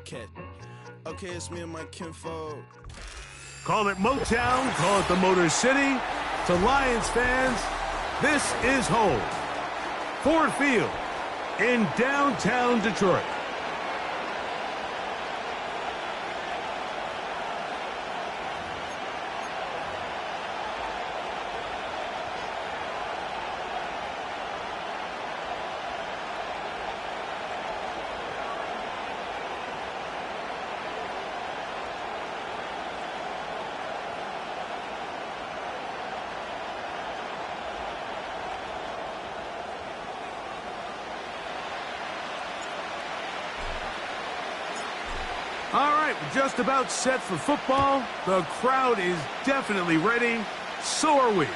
Cat. Okay, it's me and my kinfolk. Call it Motown, call it the Motor City. To Lions fans, this is home. Ford Field in downtown Detroit. All right, we're just about set for football. The crowd is definitely ready. So are we.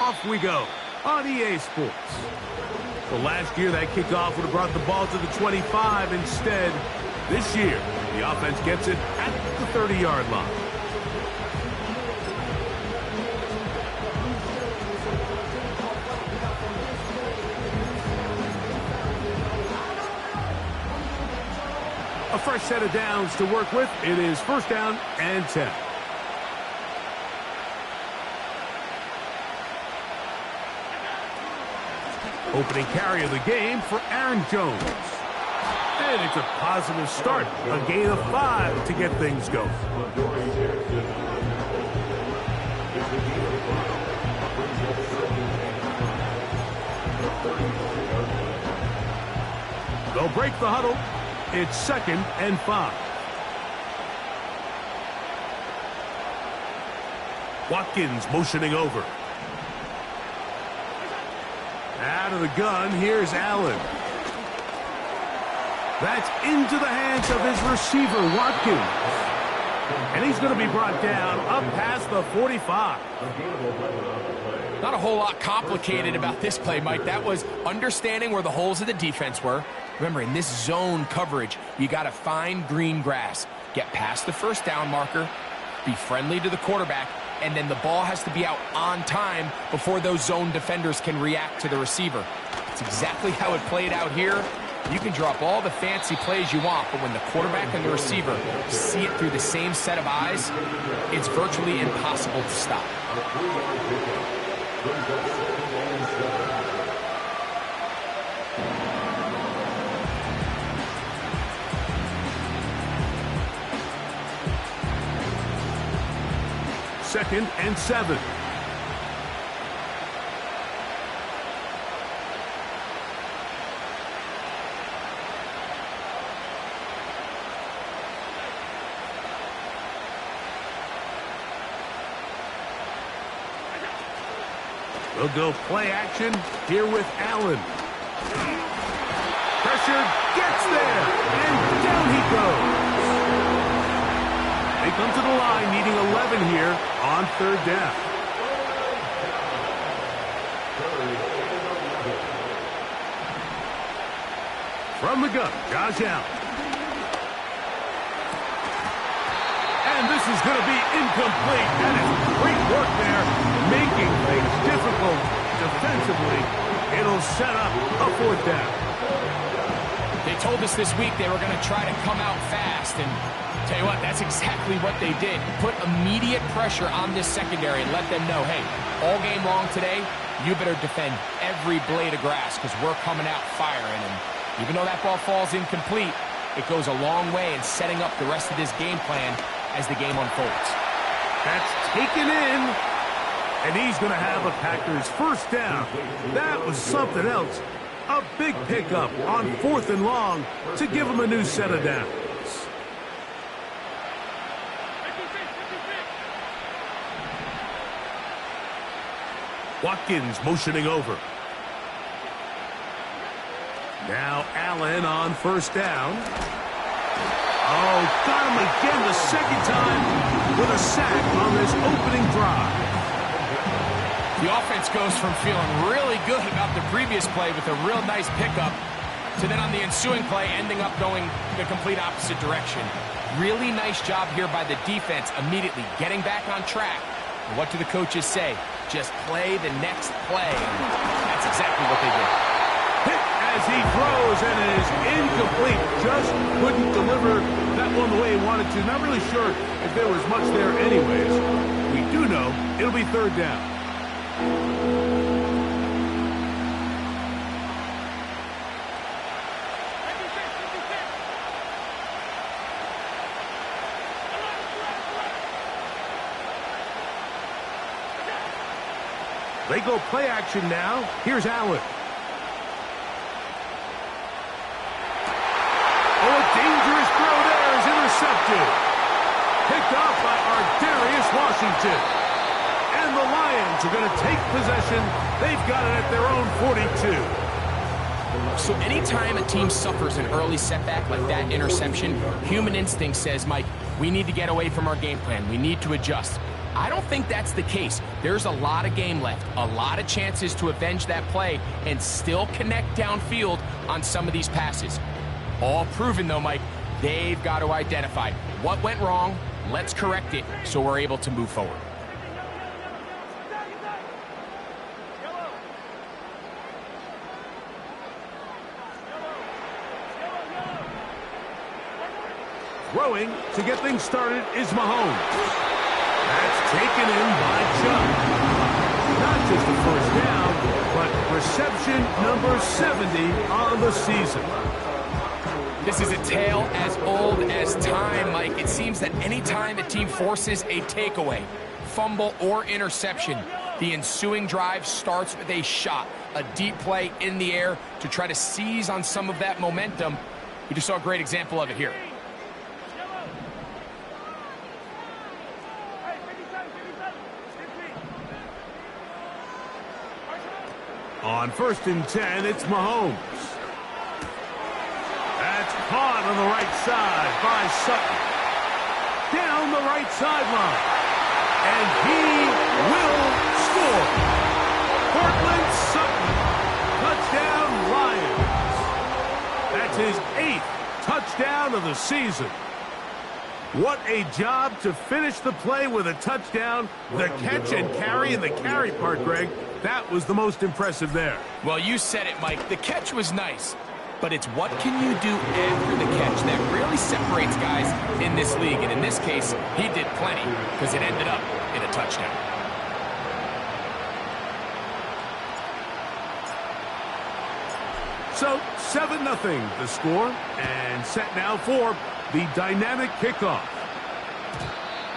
Off we go on EA Sports. Well, last year that kickoff would have brought the ball to the 25. Instead, this year, the offense gets it at the 30-yard line. A fresh set of downs to work with. It is first down and 10. Opening carry of the game for Aaron Jones. And it's a positive start. A gain of 5 to get things going. They'll break the huddle. It's 2nd and 5. Watkins motioning over. Out of the gun, here's Allen. That's into the hands of his receiver, Watkins. And he's going to be brought down up past the 45. Not a whole lot complicated about this play, Mike. That was understanding where the holes of the defense were. Remember, in this zone coverage, you got to find green grass. Get past the first down marker, be friendly to the quarterback, and then the ball has to be out on time before those zone defenders can react to the receiver. It's exactly how it played out here. You can drop all the fancy plays you want, but when the quarterback and the receiver see it through the same set of eyes, it's virtually impossible to stop. Second and 7. They'll go play action here with Allen. Pressure gets there, and down he goes. They come to the line needing 11 here on 3rd down. From the gun, Josh Allen. And this is going to be incomplete. That is great work there, making things difficult defensively. It'll set up a 4th down. They told us this week they were going to try to come out fast, and tell you what, that's exactly what they did. Put immediate pressure on this secondary and let them know, hey, all game long today, you better defend every blade of grass because we're coming out firing. And even though that ball falls incomplete, it goes a long way in setting up the rest of this game plan as the game unfolds. That's taken in, and he's going to have a Packers first down. That was something else. A big pickup on 4th and long to give him a new set of downs. Watkins motioning over. Now Allen on first down. Oh, got him again the second time with a sack on this opening drive. The offense goes from feeling really good about the previous play with a real nice pickup to then on the ensuing play ending up going the complete opposite direction. Really nice job here by the defense immediately getting back on track. And what do the coaches say? Just play the next play. And that's exactly what they did. Hit as he throws, and it is incomplete. Just couldn't deliver that that one the way he wanted to. Not really sure if there was much there anyways. We do know it'll be third down. They go play action now. Here's Allen. Oh, a dangerous throw there is intercepted. Picked off by Darius Washington. And the Lions are going to take possession. They've got it at their own 42. So anytime a team suffers an early setback like that interception, human instinct says, Mike, we need to get away from our game plan. We need to adjust. I don't think that's the case. There's a lot of game left, a lot of chances to avenge that play and still connect downfield on some of these passes. All proven, though, Mike, they've got to identify what went wrong, let's correct it so we're able to move forward. Throwing to get things started is Mahomes. That's taken in by Chubb. Not just a first down, but reception number 70 on the season. This is a tale as old as time, Mike. It seems that any time a team forces a takeaway, fumble, or interception, the ensuing drive starts with a shot, a deep play in the air to try to seize on some of that momentum. We just saw a great example of it here. On 1st and 10, it's Mahomes. That's caught on the right side by Sutton. Down the right sideline. And he will score. Cortland Sutton, touchdown Lions. That's his 8th touchdown of the season. What a job to finish the play with a touchdown. The catch and carry, and the carry part, Greg, that was the most impressive there. Well, you said it, Mike. The catch was nice, but it's what can you do after the catch that really separates guys in this league. And in this case, he did plenty because it ended up in a touchdown. So 7-0 the score, and set now for the dynamic kickoff.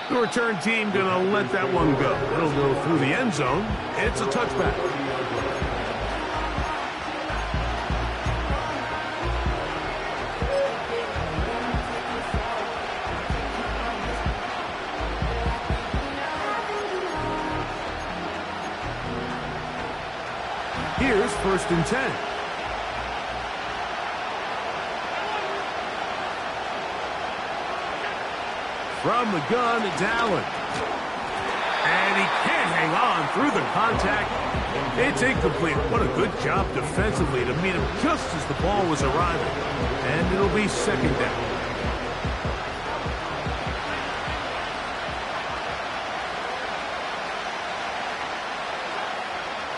The return team going to let that one go. It'll go through the end zone. It's a touchback. Here's 1st and 10. From the gun, it's Allen. And he can't hang on through the contact. It's incomplete. What a good job defensively to meet him just as the ball was arriving. And it'll be 2nd down.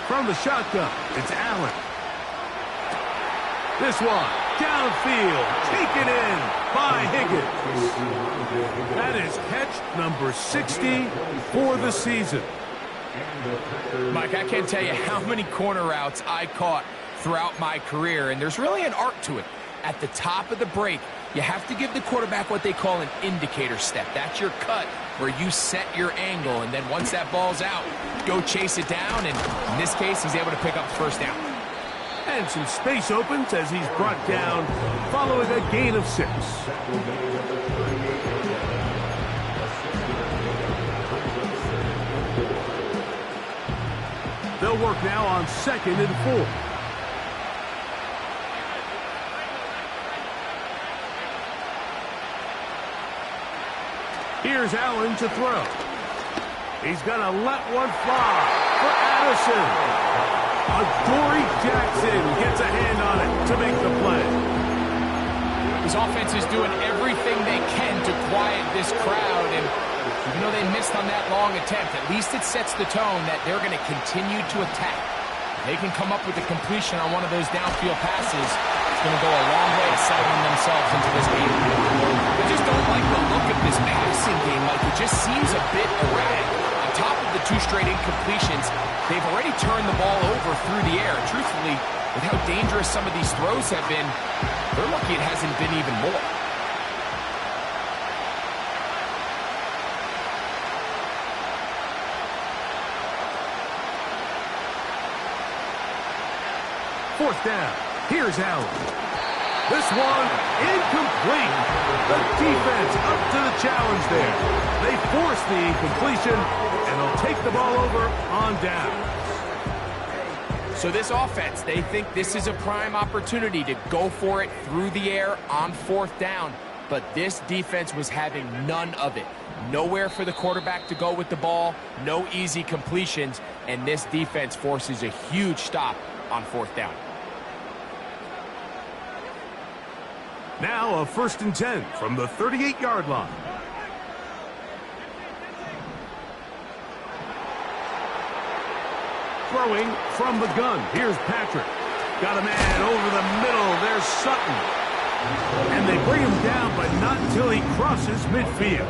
From the shotgun, it's Allen. This one, downfield, taken in by Higgins. That is catch number 60 for the season. Mike, I can't tell you how many corner routes I caught throughout my career, and there's really an art to it. At the top of the break, you have to give the quarterback what they call an indicator step. That's your cut where you set your angle, and then once that ball's out, go chase it down, and in this case, he's able to pick up the 1st down. And some space opens as he's brought down following a gain of 6. They'll work now on 2nd and 4. Here's Allen to throw. He's going to let one fly for Addison. Adoree Jackson gets a hand on it to make the play. His offense is doing everything they can to quiet this crowd, and even though they missed on that long attempt, at least it sets the tone that they're going to continue to attack. If they can come up with a completion on one of those downfield passes, it's going to go a long way to settling themselves into this game. I just don't just seems a bit erratic. On top of the 2 straight incompletions, they've already turned the ball over through the air. Truthfully, with how dangerous some of these throws have been, they're lucky it hasn't been even more. Fourth down. Here's Allen. This one, incomplete. The defense up to the challenge there. They force the incompletion, and they'll take the ball over on down. So this offense, they think this is a prime opportunity to go for it through the air on 4th down. But this defense was having none of it. Nowhere for the quarterback to go with the ball, no easy completions, and this defense forces a huge stop on 4th down. Now a 1st and 10 from the 38-yard line. Throwing from the gun. Here's Patrick. Got a man over the middle. There's Sutton. And they bring him down, but not until he crosses midfield.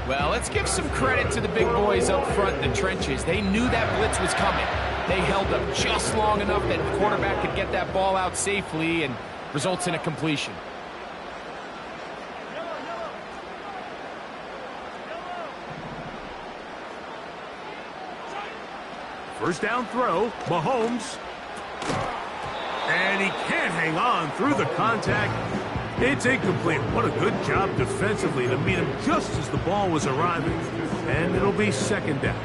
Well, let's give some credit to the big boys up front in the trenches. They knew that blitz was coming. They held up just long enough that the quarterback could get that ball out safely, and results in a completion. First down throw, Mahomes. And he can't hang on through the contact. It's incomplete. What a good job defensively to meet him just as the ball was arriving. And it'll be 2nd down.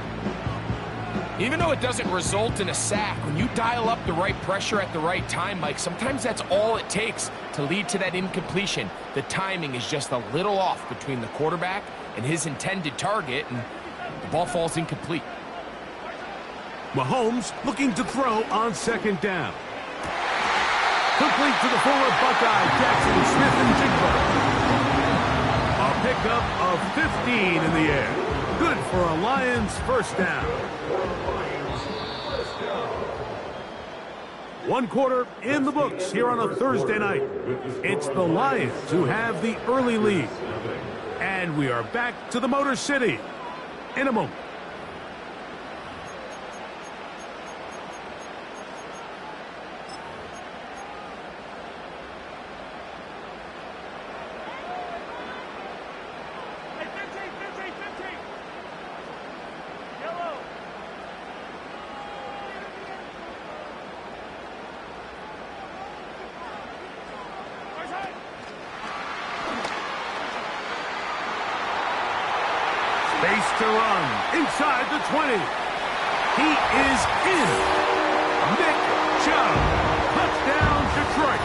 Even though it doesn't result in a sack, when you dial up the right pressure at the right time, Mike, sometimes that's all it takes to lead to that incompletion. The timing is just a little off between the quarterback and his intended target, and the ball falls incomplete. Mahomes looking to throw on 2nd down. Complete to the former Buckeye, Jackson Smith-Njigba. A pickup of 15 in the air. Good for a Lions 1st down. 1 quarter in the books here on a Thursday night. It's the Lions who have the early lead. And we are back to the Motor City in a moment. Space to run inside the 20. He is in. Nick Chubb. Touchdown, Detroit.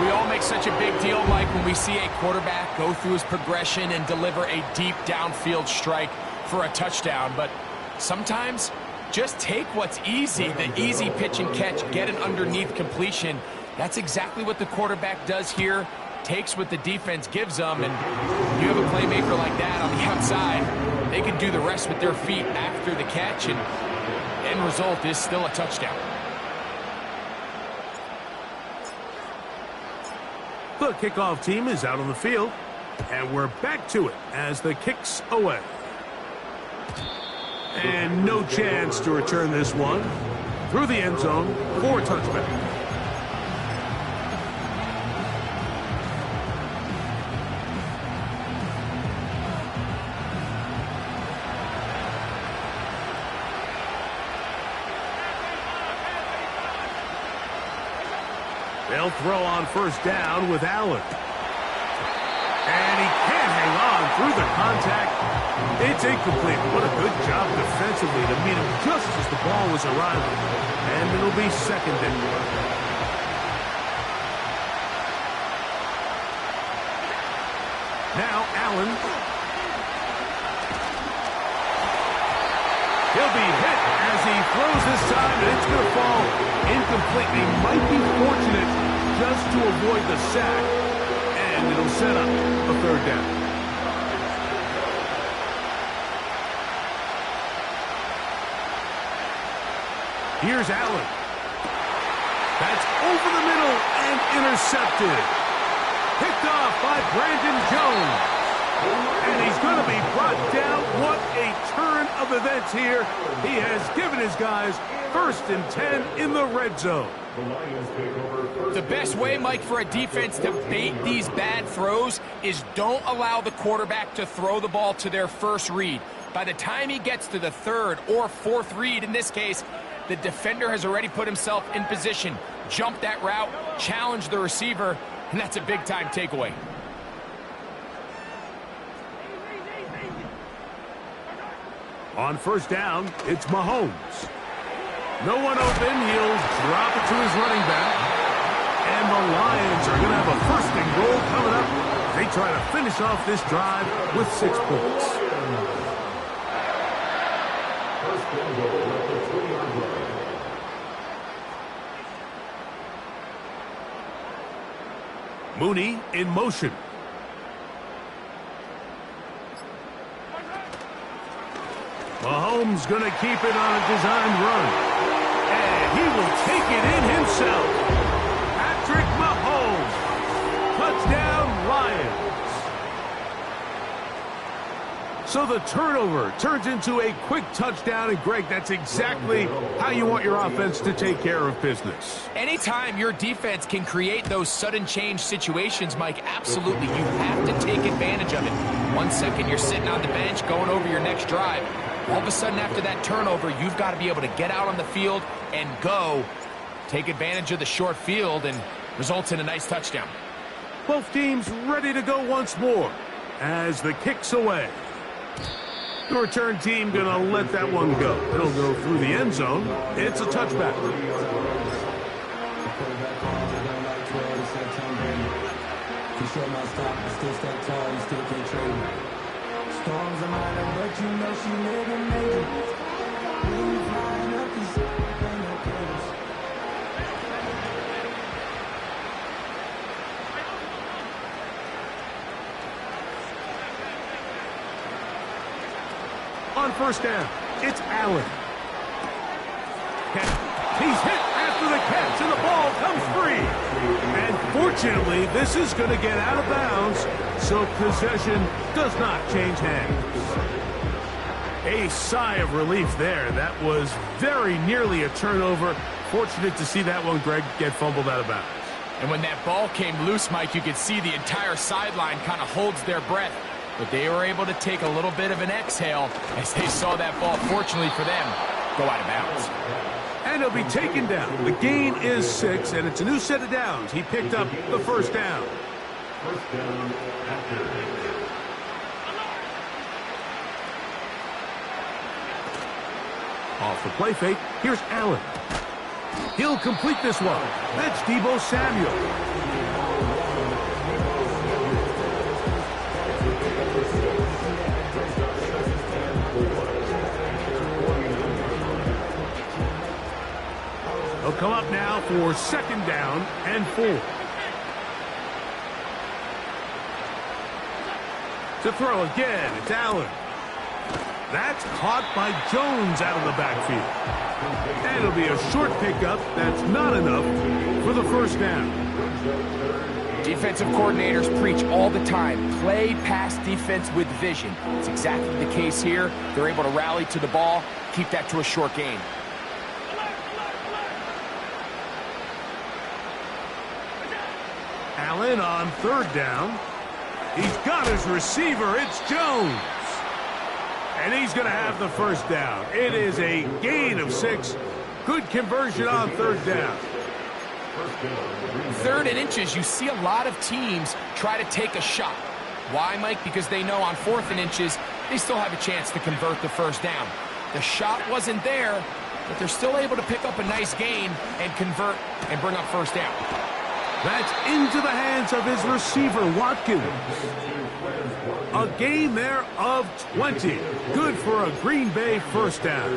We all make such a big deal, Mike, when we see a quarterback go through his progression and deliver a deep downfield strike for a touchdown. But sometimes just take what's easy, the easy pitch and catch, get an underneath completion. That's exactly what the quarterback does here. Takes what the defense gives them, and you have a playmaker like that on the outside, they can do the rest with their feet after the catch, and end result is still a touchdown. The kickoff team is out on the field, and we're back to it as the kick's away. And no chance to return this one through the end zone for a touchback. They'll throw on 1st down with Allen. And he can't hang on through the contact. It's incomplete. What a good job defensively to meet him just as the ball was arriving. And it'll be 2nd down. Now Allen. He'll be hit as he throws this time, and it's going to fall incomplete. He might be fortunate just to avoid the sack, and it'll set up a 3rd down. Here's Allen. That's over the middle and intercepted. Picked off by Brandon Jones. And is going to be brought down. What a turn of events here. He has given his guys 1st and 10 in the red zone. The best way, Mike, for a defense to bait these bad throws is don't allow the quarterback to throw the ball to their first read. By the time he gets to the 3rd or 4th read, in this case, the defender has already put himself in position, jump that route, challenge the receiver, and that's a big-time takeaway. On 1st down, it's Mahomes. No one open. He'll drop it to his running back. And the Lions are going to have a 1st and goal coming up. They try to finish off this drive with 6 points. Mooney in motion. Mahomes going to keep it on a designed run. And he will take it in himself. Patrick Mahomes. Touchdown, Lions. So the turnover turns into a quick touchdown. And, Greg, that's exactly how you want your offense to take care of business. Anytime your defense can create those sudden change situations, Mike, absolutely, you have to take advantage of it. 1 second, you're sitting on the bench going over your next drive. All of a sudden, after that turnover, you've got to be able to get out on the field and go. Take advantage of the short field and results in a nice touchdown. Both teams ready to go once more as the kick's away. The return team going to let that one go. It'll go through the end zone. It's a touchback. Storms are mine, but you know she living major. When you flying up these on 1st down, it's Allen. He's hit after the catch, and the ball comes free. And fortunately, this is going to get out of bounds, so possession does not change hands. A sigh of relief there. That was very nearly a turnover. Fortunate to see that one, Greg, get fumbled out of bounds. And when that ball came loose, Mike, you could see the entire sideline kind of holds their breath. But they were able to take a little bit of an exhale as they saw that ball, fortunately for them, go out of bounds. And he'll be taken down. The gain is 6, and it's a new set of downs. He picked up the 1st down. Off the play fake, here's Allen. He'll complete this one. That's Deebo Samuel. He'll come up now for 2nd down and 4. To throw again, it's Allen. That's caught by Jones out of the backfield. And it'll be a short pickup. That's not enough for the 1st down. Defensive coordinators preach all the time, play pass defense with vision. It's exactly the case here. They're able to rally to the ball, keep that to a short gain. Allen on 3rd down. He's got his receiver. It's Jones. And he's going to have the 1st down. It is a gain of 6. Good conversion on 3rd down. 3rd and inches, you see a lot of teams try to take a shot. Why, Mike? Because they know on 4th and inches, they still have a chance to convert the 1st down. The shot wasn't there, but they're still able to pick up a nice gain and convert and bring up 1st down. That's into the hands of his receiver, Watkins. A gain there of 20. Good for a Green Bay 1st down.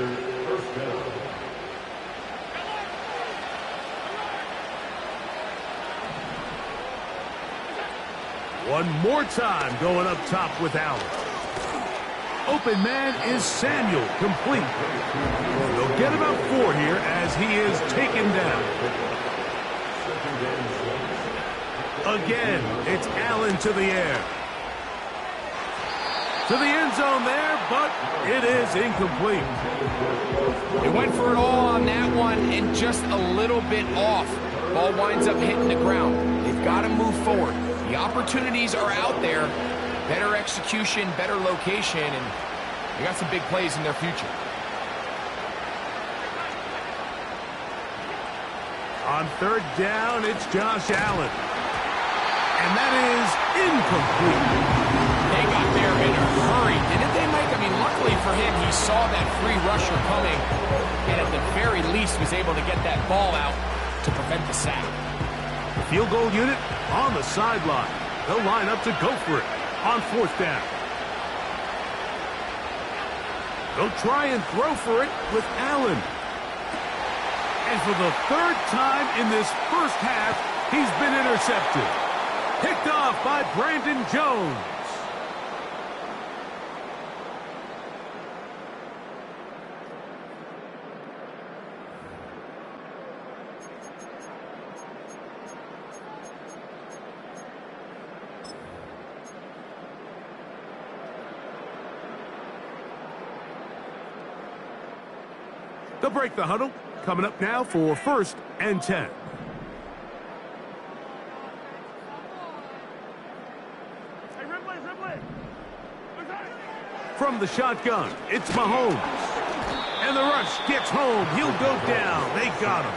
One more time going up top with Allen. Open man is Samuel, complete. They'll get about 4 here as he is taken down. Again, it's Allen to the air. To the end zone there, but it is incomplete. They went for it all on that one and just a little bit off. Ball winds up hitting the ground. They've got to move forward. The opportunities are out there. Better execution, better location, and they got some big plays in their future. On third down, it's Josh Allen. And that is incomplete. They got there in a hurry, didn't they, Mike? I mean, luckily for him, he saw that free rusher coming, and at the very least was able to get that ball out to prevent the sack. The field goal unit on the sideline. They'll line up to go for it on fourth down. They'll try and throw for it with Allen. And for the third time in this first half, he's been intercepted. Picked off by Brandon Jones. They'll break the huddle. Coming up now for 1st and 10. From the shotgun, it's Mahomes. And the rush gets home. He'll go down. They got him.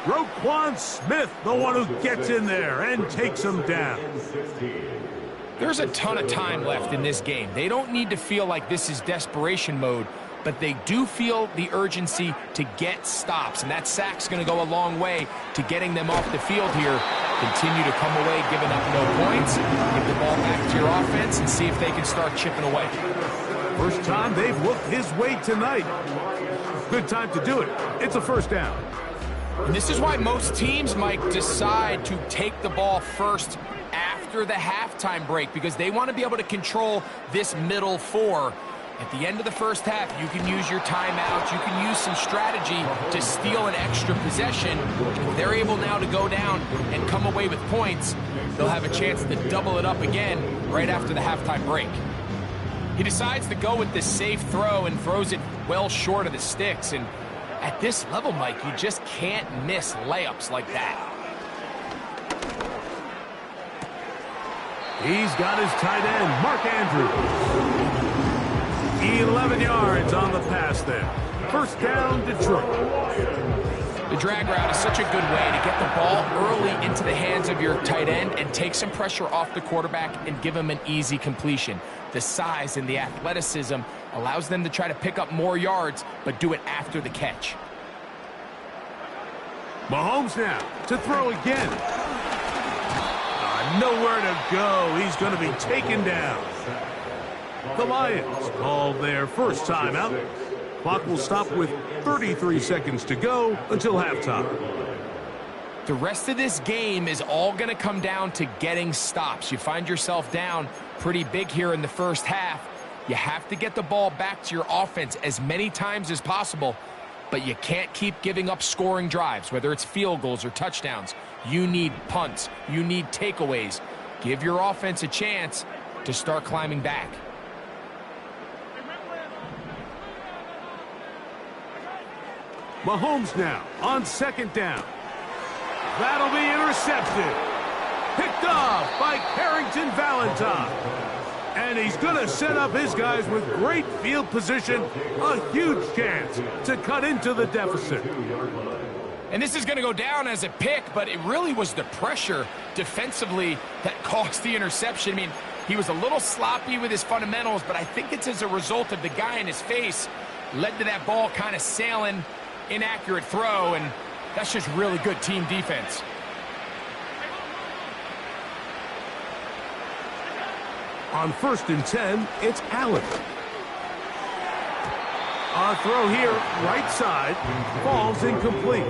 Roquan Smith, the one who gets in there and takes him down. There's a ton of time left in this game. They don't need to feel like this is desperation mode, but they do feel the urgency to get stops, and that sack's going to go a long way to getting them off the field here. Continue to come away giving up no points, give the ball back to your offense, and see if they can start chipping away. First time they've looked his way tonight. Good time to do it. It's a first down. And this is why most teams, Mike, decide to take the ball first after the halftime break, because they want to be able to control this middle four. At the end of the first half, you can use your timeouts. You can use some strategy to steal an extra possession. If they're able now to go down and come away with points, they'll have a chance to double it up again right after the halftime break. He decides to go with this safe throw and throws it well short of the sticks. And at this level, Mike, you just can't miss layups like that. He's got his tight end, Mark Andrews. 11 yards on the pass there. First down, Detroit. The drag route is such a good way to get the ball early into the hands of your tight end and take some pressure off the quarterback and give him an easy completion. The size and the athleticism allows them to try to pick up more yards, but do it after the catch. Mahomes now to throw again. Nowhere to go. He's going to be taken down. The Lions call their first timeout. Clock will stop with 33 seconds to go until halftime. The rest of this game is all going to come down to getting stops. You find yourself down pretty big here in the first half. You have to get the ball back to your offense as many times as possible, but you can't keep giving up scoring drives, whether it's field goals or touchdowns. You need punts. You need takeaways. Give your offense a chance to start climbing back. Mahomes now on second down. That'll be intercepted. Picked off by Carrington Valentine. And he's going to set up his guys with great field position. A huge chance to cut into the deficit. And this is going to go down as a pick, but it really was the pressure defensively that caused the interception. I mean, he was a little sloppy with his fundamentals, but I think it's as a result of the guy in his face led to that ball kind of sailing. Inaccurate throw, and that's just really good team defense. On 1st and 10, it's Allen. A throw here, right side, falls incomplete.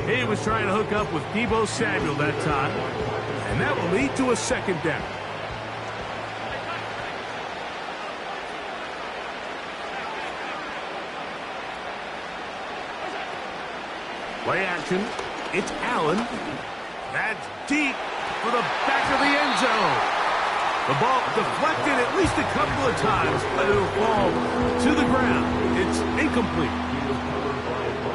He was trying to hook up with Deebo Samuel that time, and that will lead to a second down. Play action. It's Allen. That's deep for the back of the end zone. The ball deflected at least a couple of times, but it'll fall to the ground. It's incomplete.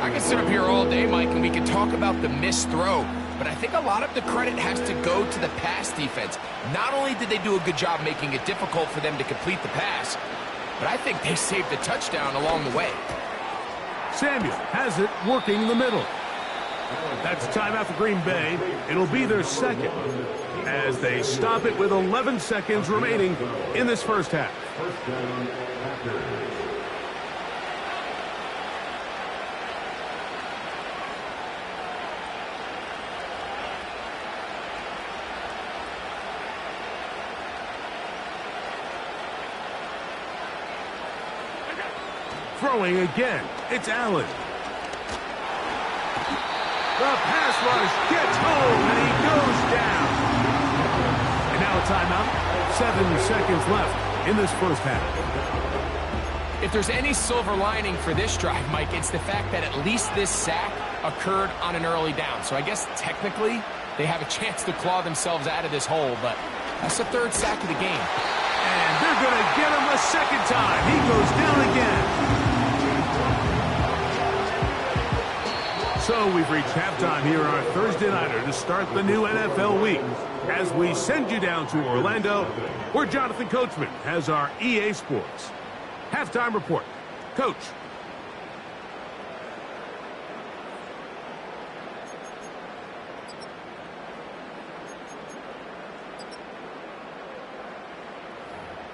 I can sit up here all day, Mike, and we can talk about the missed throw, but I think a lot of the credit has to go to the pass defense. Not only did they do a good job making it difficult for them to complete the pass, but I think they saved the touchdown along the way. Samuel has it working the middle. That's timeout for Green Bay. It'll be their second as they stop it with 11 seconds remaining in this first half. Throwing again, it's Allen. The pass rush gets home, and he goes down. And now a timeout. 7 seconds left in this first half. If there's any silver lining for this drive, Mike, it's the fact that at least this sack occurred on an early down. So I guess technically they have a chance to claw themselves out of this hole, but that's the third sack of the game. And they're going to get him a second time. He goes down again. So we've reached halftime here on our Thursday nighter to start the new NFL week. As we send you down to Orlando, where Jonathan Coachman has our EA Sports halftime report. Coach.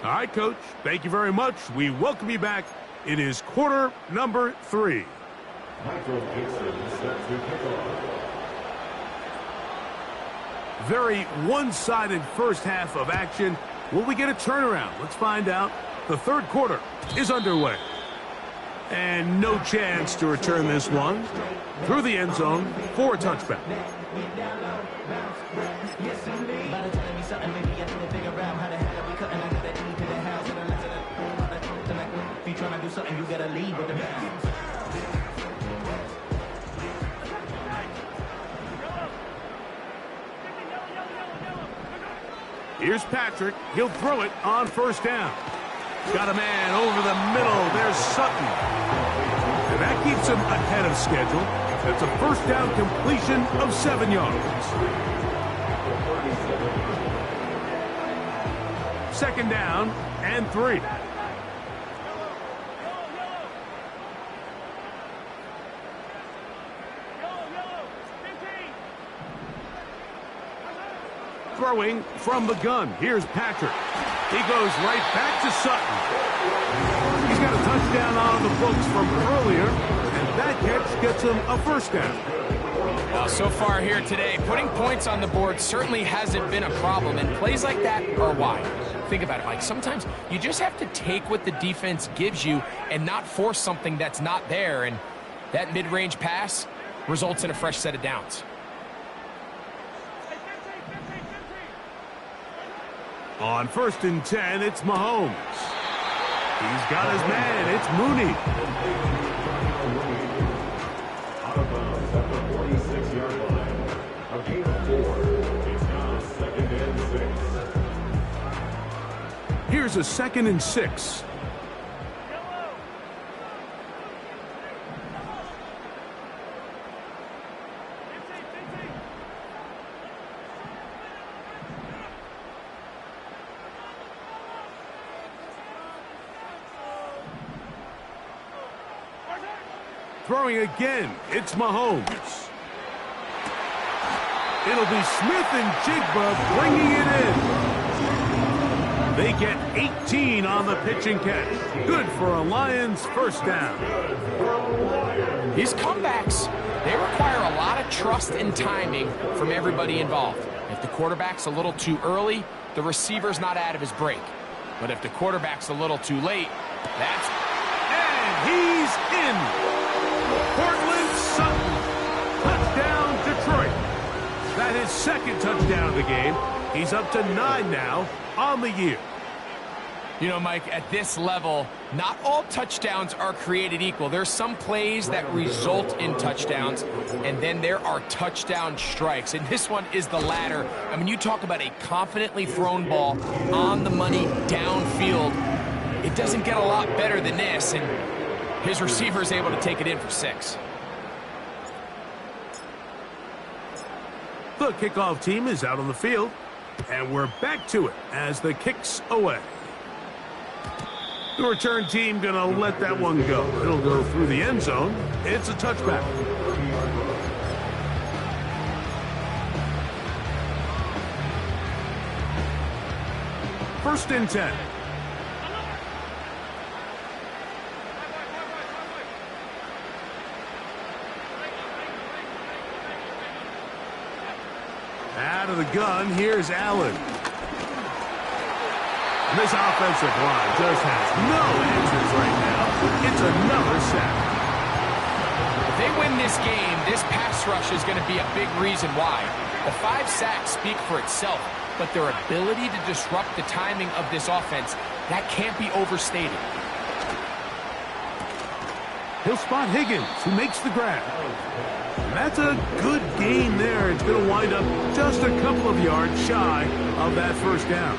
All right, Coach. Thank you very much. We welcome you back. It is quarter number 3. Very one-sided first half of action. Will we get a turnaround? Let's find out. The third quarter is underway. And no chance to return this one through the end zone for a touchback. Here's Patrick. He'll throw it on first down. Got a man over the middle. There's Sutton. And that keeps him ahead of schedule. That's a first down completion of 7 yards. Second down and 3. Throwing from the gun. Here's Patrick. He goes right back to Sutton. He's got a touchdown on the books from earlier, and that catch gets him a first down. Well, so far here today, putting points on the board certainly hasn't been a problem, and plays like that are why. Think about it, Mike. Sometimes you just have to take what the defense gives you and not force something that's not there, and that mid-range pass results in a fresh set of downs. On 1st and 10, it's Mahomes. He's got his man. It's Mooney. Out of bounds at the 46-yard line. A gain of 4. It's now 2nd and 6. Here's a 2nd and 6. Throwing again, it's Mahomes. It'll be Smith and Jigba bringing it in. They get 18 on the pitch and catch. Good for a Lions first down. These comebacks, they require a lot of trust and timing from everybody involved. If the quarterback's a little too early, the receiver's not out of his break. But if the quarterback's a little too late, that's... And he's in. Cortland Sutton. Touchdown, Detroit. That is 2nd touchdown of the game. He's up to 9 now on the year. You know, Mike, at this level, not all touchdowns are created equal. There's some plays that result in touchdowns, and then there are touchdown strikes. And this one is the latter. I mean, you talk about a confidently thrown ball on the money downfield. It doesn't get a lot better than this, and his receiver is able to take it in for 6. The kickoff team is out on the field, and we're back to it as the kick's away. The return team going to let that one go. It'll go through the end zone. It's a touchback. First and 10. Out of the gun, here's Allen. And this offensive line just has no answers right now. It's another sack. If they win this game, this pass rush is going to be a big reason why. The 5 sacks speak for itself, but their ability to disrupt the timing of this offense, that can't be overstated. He'll spot Higgins, who makes the grab. And that's a good gain there. It's going to wind up just a couple of yards shy of that first down.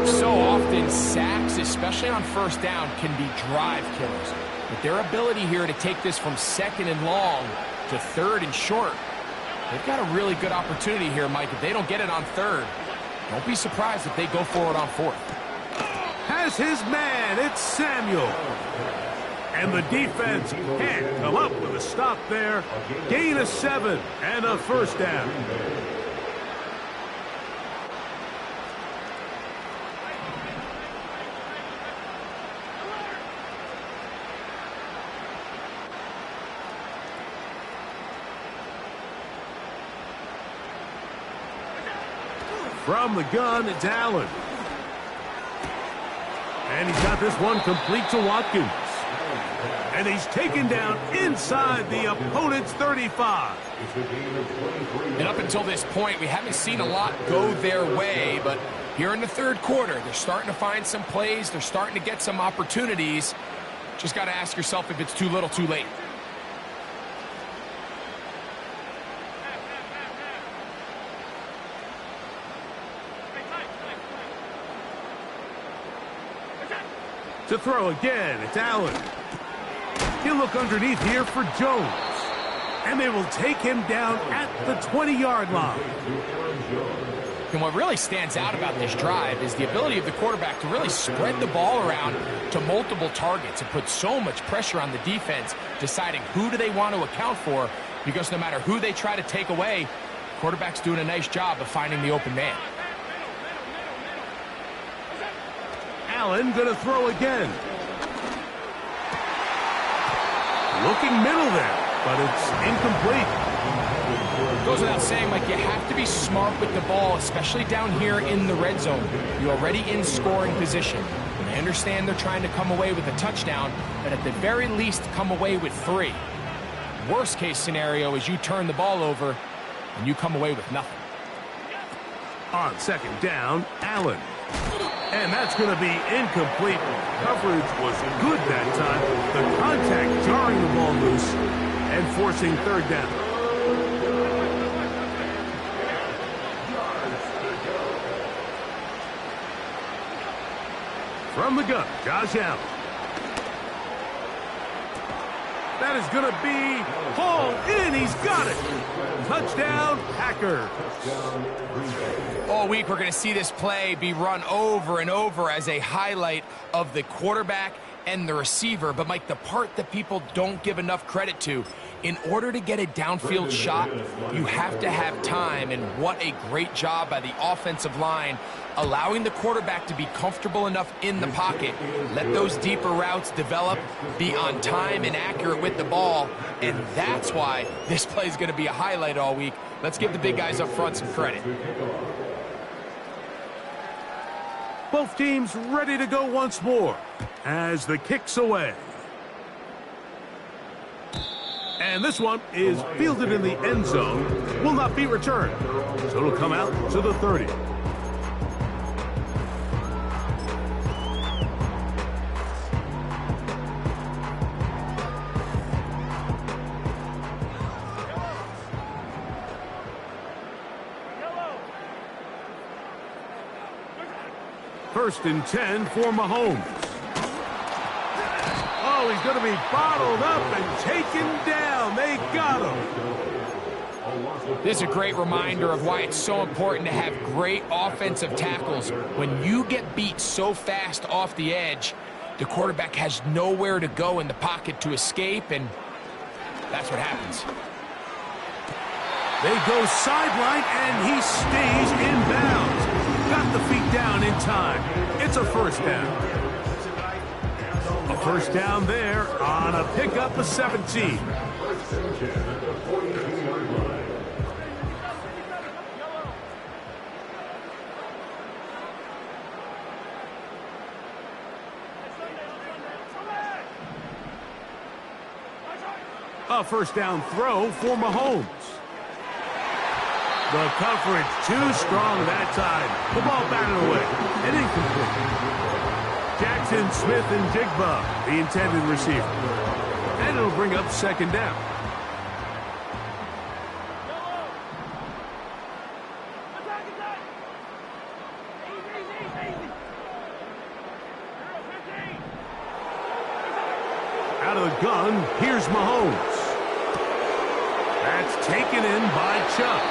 So often, sacks, especially on first down, can be drive killers. But their ability here to take this from 2nd and long to 3rd and short, they've got a really good opportunity here, Mike. If they don't get it on 3rd, don't be surprised if they go for it on 4th. Has his man. It's Samuel. And the defense can't come up with a stop there. Gain of 7 and a first down. From the gun, it's Allen. And he's got this one complete to Watkins. And he's taken down inside the opponent's 35. And up until this point, we haven't seen a lot go their way, but here in the 3rd quarter, they're starting to find some plays. They're starting to get some opportunities. Just got to ask yourself if it's too little, too late. To throw again, it's Allen. He'll look underneath here for Jones. And they will take him down at the 20-yard line. And what really stands out about this drive is the ability of the quarterback to really spread the ball around to multiple targets and put so much pressure on the defense, deciding who do they want to account for, because no matter who they try to take away, the quarterback's doing a nice job of finding the open man. Allen going to throw again. Looking middle there, but it's incomplete. Goes without saying, Mike, you have to be smart with the ball, especially down here in the red zone. You're already in scoring position. And I understand they're trying to come away with a touchdown, but at the very least, come away with 3. Worst case scenario is you turn the ball over and you come away with nothing. On 2nd down, Allen. And that's going to be incomplete. Coverage was good that time. The contact jarring the ball loose and forcing 3rd down. From the gun, Josh Allen. That is going to be hauled in. He's got it. Touchdown, Packers. All week, we're going to see this play be run over and over as a highlight of the quarterback and the receiver. But, Mike, the part that people don't give enough credit to, in order to get a downfield shot, you have to have time. And what a great job by the offensive line, allowing the quarterback to be comfortable enough in the pocket, let those deeper routes develop, be on time and accurate with the ball. And that's why this play is going to be a highlight all week. Let's give the big guys up front some credit. Both teams ready to go once more as the kick's away. And this one is fielded in the end zone, will not be returned. So it'll come out to the 30. First and 10 for Mahomes. Oh, he's going to be bottled up and taken down. They got him. This is a great reminder of why it's so important to have great offensive tackles. When you get beat so fast off the edge, the quarterback has nowhere to go in the pocket to escape, and that's what happens. They go sideline, and he stays in bounds. Got the feet down in time. It's a first down. A first down there on a pickup of 17. A first down throw for Mahomes. The coverage too strong that time. The ball batted away and incomplete. Jackson, Smith, and Jigba, the intended receiver. And it'll bring up second down. Out of the gun, here's Mahomes. That's taken in by Chubb.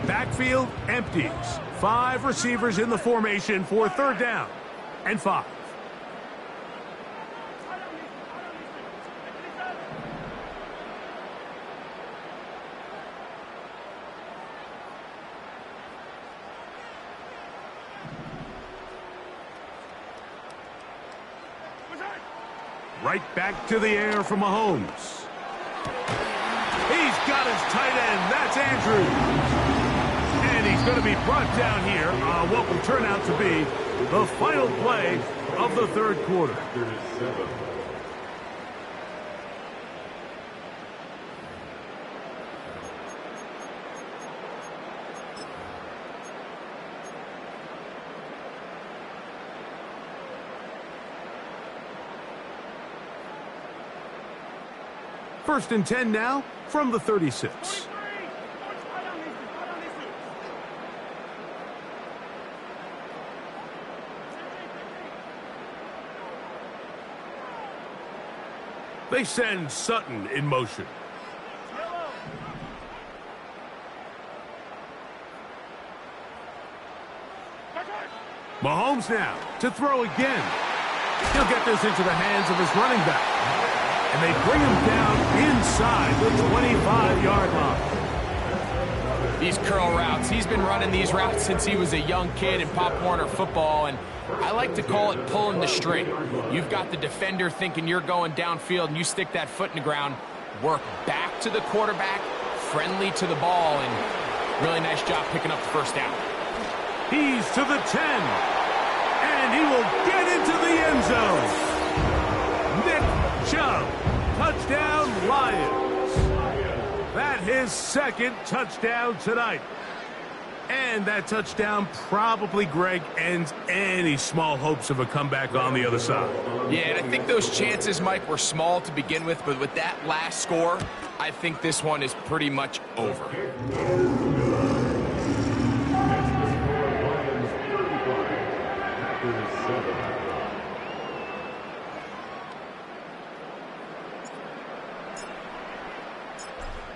Backfield empties. 5 receivers in the formation for third down and 5. Right back to the air for Mahomes. He's got his tight end. That's Andrews. And he's going to be brought down here on what will turn out to be the final play of the third quarter. First and 10 now from the 36. They send Sutton in motion. Mahomes now to throw again. He'll get this into the hands of his running back. And they bring him down inside the 25-yard line. These curl routes, he's been running these routes since he was a young kid in Pop Warner football, and I like to call it pulling the string. You've got the defender thinking you're going downfield, and you stick that foot in the ground, work back to the quarterback, friendly to the ball, and really nice job picking up the first down. He's to the 10, and he will get into the end zone. Chubb, touchdown Lions. That his second touchdown tonight. And that touchdown probably, Greg, ends any small hopes of a comeback on the other side. Yeah, and I think those chances, Mike, were small to begin with, but with that last score, I think this one is pretty much over.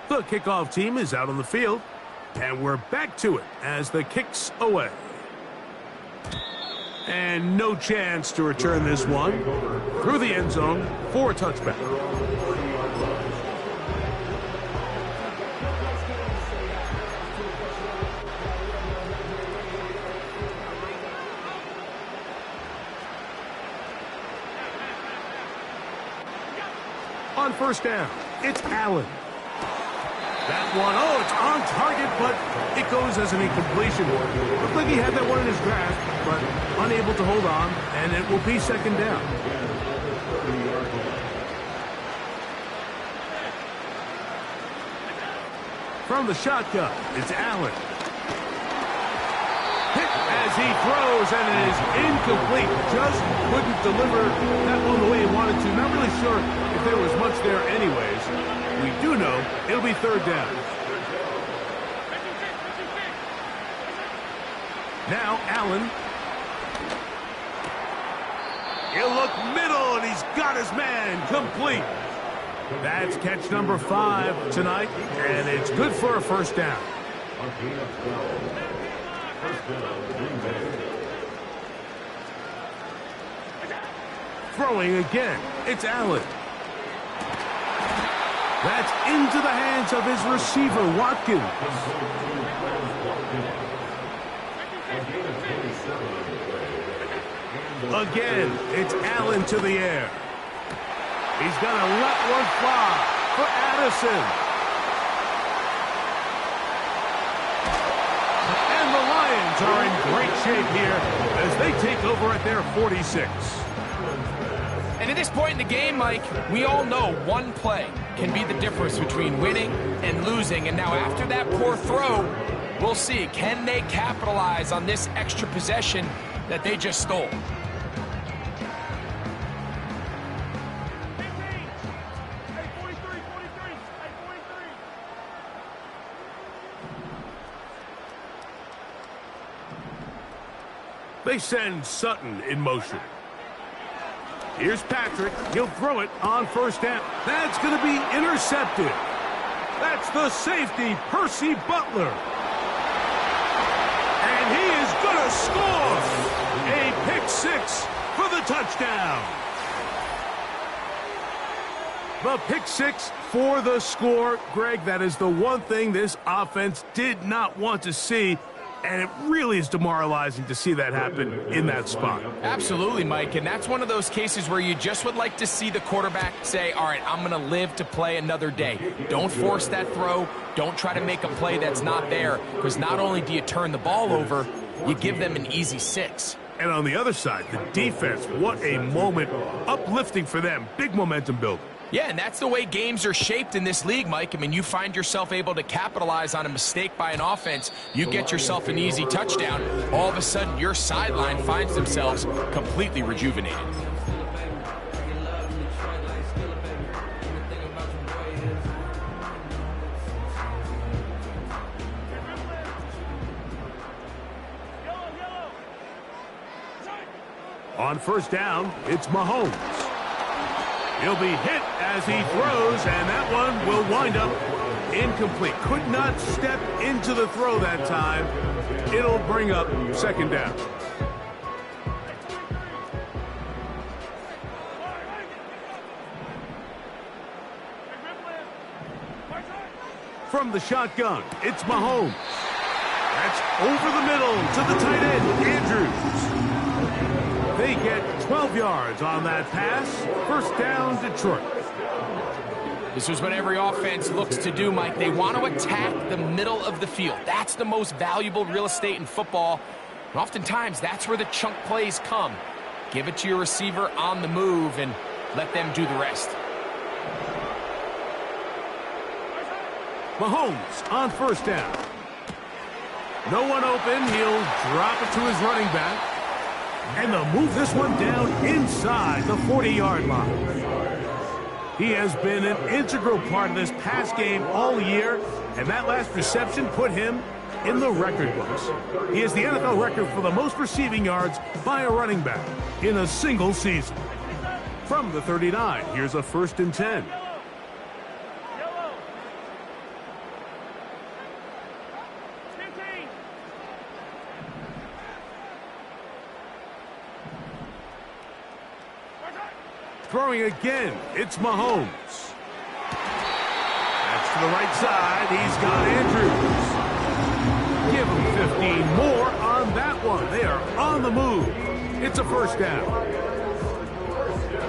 The kickoff team is out on the field, and we're back to it as the kick's away. And no chance to return this one through the end zone for a touchback. On first down, it's Allen. That one, oh, it's on target, but it goes as an incompletion. Looked like he had that one in his grasp, but unable to hold on, and it will be second down. From the shotgun, it's Allen. Hit as he throws, and it is incomplete. Just couldn't deliver that one the way he wanted to. Not really sure if there was much there anyways. We do know it'll be third down. Now Allen. He'll look middle, and he's got his man complete. That's catch number 5 tonight, and it's good for a first down. Throwing again, it's Allen. That's into the hands of his receiver, Watkins. Again, it's Allen to the air. He's going to let one fly for Addison. And the Lions are in great shape here as they take over at their 46. And at this point in the game, Mike, we all know one play can be the difference between winning and losing. And now after that poor throw, we'll see, can they capitalize on this extra possession that they just stole? They send Sutton in motion. Here's Patrick. He'll throw it on first down. That's going to be intercepted. That's the safety, Percy Butler. And he is going to score. A pick 6 for the touchdown. The pick 6 for the score. Greg, that is the one thing this offense did not want to see. And it really is demoralizing to see that happen in that spot. Absolutely, Mike. And that's one of those cases where you just would like to see the quarterback say, all right, I'm going to live to play another day. Don't force that throw. Don't try to make a play that's not there. Because not only do you turn the ball over, you give them an easy 6. And on the other side, the defense, what a moment. Uplifting for them. Big momentum build. Yeah, and that's the way games are shaped in this league, Mike. I mean, you find yourself able to capitalize on a mistake by an offense. You get yourself an easy touchdown. All of a sudden, your sideline finds themselves completely rejuvenated. On first down, it's Mahomes. He'll be hit as he throws, and that one will wind up incomplete. Could not step into the throw that time. It'll bring up second down. From the shotgun, it's Mahomes. That's over the middle to the tight end, Andrews. They get 12 yards on that pass. First down, Detroit. This is what every offense looks to do, Mike. They want to attack the middle of the field. That's the most valuable real estate in football. And oftentimes, that's where the chunk plays come. Give it to your receiver on the move and let them do the rest. Mahomes on first down. No one open. He'll drop it to his running back. And they'll move this one down inside the 40-yard line. He has been an integral part of this pass game all year, and that last reception put him in the record books. He has the NFL record for the most receiving yards by a running back in a single season. From the 39, here's a 1st and 10. Throwing again, it's Mahomes. That's to the right side. He's got Andrews. Give him 15 more on that one. They are on the move. It's a first down.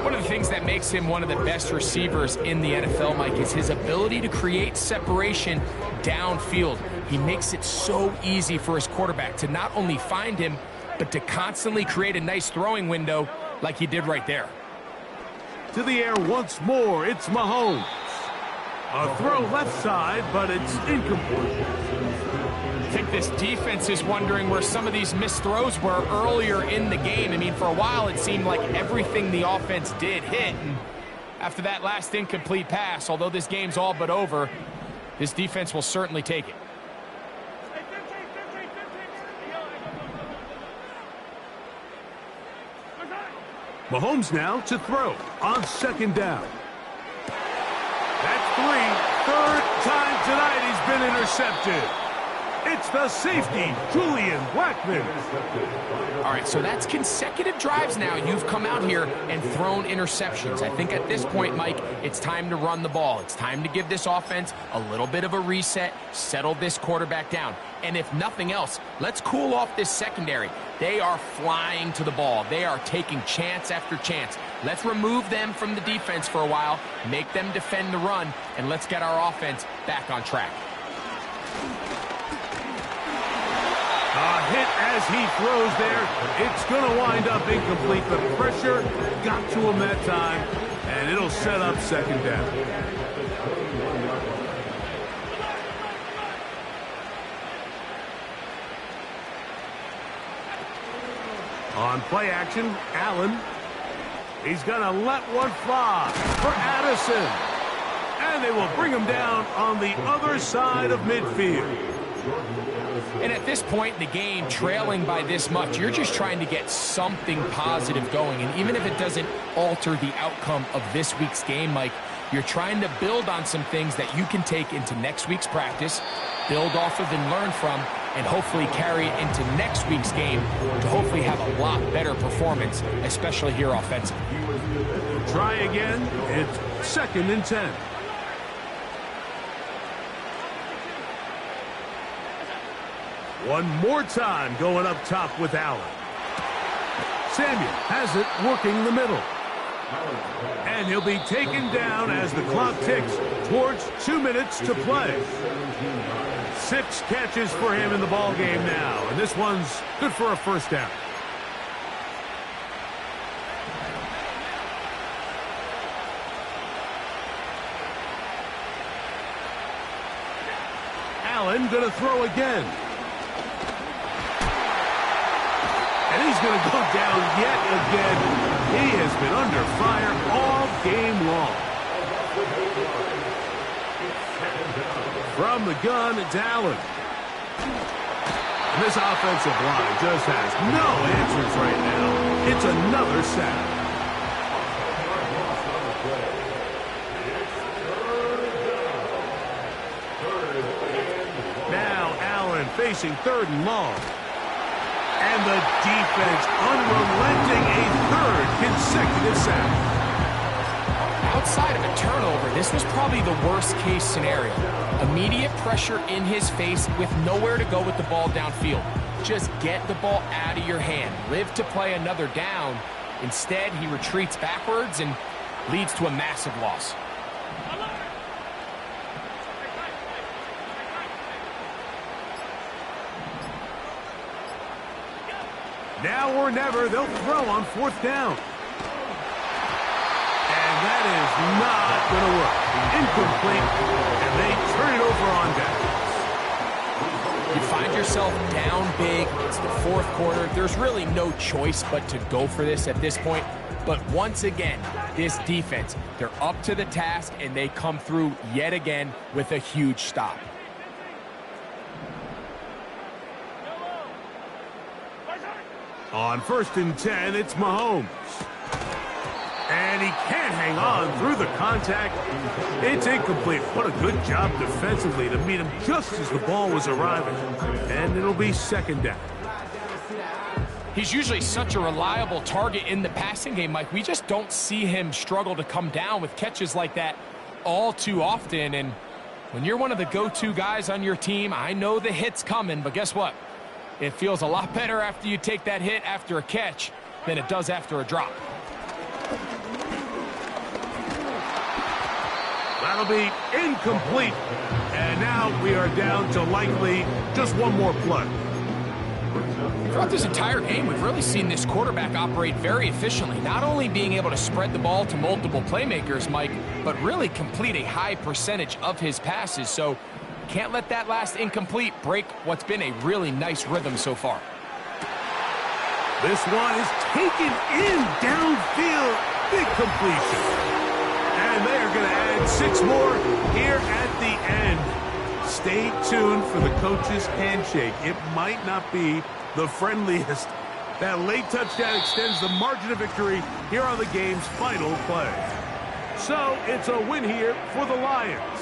One of the things that makes him one of the best receivers in the NFL, Mike, is his ability to create separation downfield. He makes it so easy for his quarterback to not only find him, but to constantly create a nice throwing window like he did right there. To the air once more, it's Mahomes. A throw left side, but it's incomplete. I think this defense is wondering where some of these missed throws were earlier in the game. I mean, for a while it seemed like everything the offense did hit. And after that last incomplete pass, although this game's all but over, this defense will certainly take it. Mahomes now to throw on second down. That's 3. Third time tonight he's been intercepted. It's the safety, Julian Blackmon. All right, so that's consecutive drives now. You've come out here and thrown interceptions. I think at this point, Mike, it's time to run the ball. It's time to give this offense a little bit of a reset, settle this quarterback down. And if nothing else, let's cool off this secondary. They are flying to the ball. They are taking chance after chance. Let's remove them from the defense for a while, make them defend the run, and let's get our offense back on track. A hit as he throws there. It's going to wind up incomplete. The pressure got to him that time, and it'll set up second down. On play action, Allen. He's going to let one fly for Addison. And they will bring him down on the other side of midfield. And at this point in the game, trailing by this much, you're just trying to get something positive going. And even if it doesn't alter the outcome of this week's game, Mike, you're trying to build on some things that you can take into next week's practice, build off of and learn from, and hopefully carry it into next week's game to hopefully have a lot better performance, especially here offensively. Try again. It's 2nd and 10. One more time going up top with Allen. Samuel has it working the middle. And he'll be taken down as the clock ticks towards 2 minutes to play. 6 catches for him in the ball game now, and this one's good for a first down. Allen gonna throw again. And he's going to go down yet again. He has been under fire all game long. From the gun, it's Allen. And this offensive line just has no answers right now. It's another sack. Now Allen facing 3rd and long. And the defense unrelenting, a 3rd consecutive sack. Outside of a turnover, this was probably the worst-case scenario. Immediate pressure in his face with nowhere to go with the ball downfield. Just get the ball out of your hand. Live to play another down. Instead, he retreats backwards and leads to a massive loss. Now or never, they'll throw on 4th down. And that is not going to work. Incomplete, and they turn it over on down. You find yourself down big. It's the 4th quarter. There's really no choice but to go for this at this point. But once again, this defense, they're up to the task, and they come through yet again with a huge stop. On 1st and 10, it's Mahomes. And he can't hang on through the contact. It's incomplete. What a good job defensively to meet him just as the ball was arriving. And it'll be 2nd down. He's usually such a reliable target in the passing game, Mike. We just don't see him struggle to come down with catches like that all too often. And when you're one of the go-to guys on your team, I know the hit's coming, but guess what? It feels a lot better after you take that hit after a catch than it does after a drop. That'll be incomplete. And now we are down to likely just one more play. Throughout this entire game, we've really seen this quarterback operate very efficiently, not only being able to spread the ball to multiple playmakers, Mike, but really complete a high percentage of his passes. So Can't let that last incomplete break what's been a really nice rhythm so far. This one is taken in downfield. Big completion. And they are going to add 6 more here at the end. Stay tuned for the coach's handshake. It might not be the friendliest. That late touchdown extends the margin of victory here on the game's final play. So it's a win here for the Lions.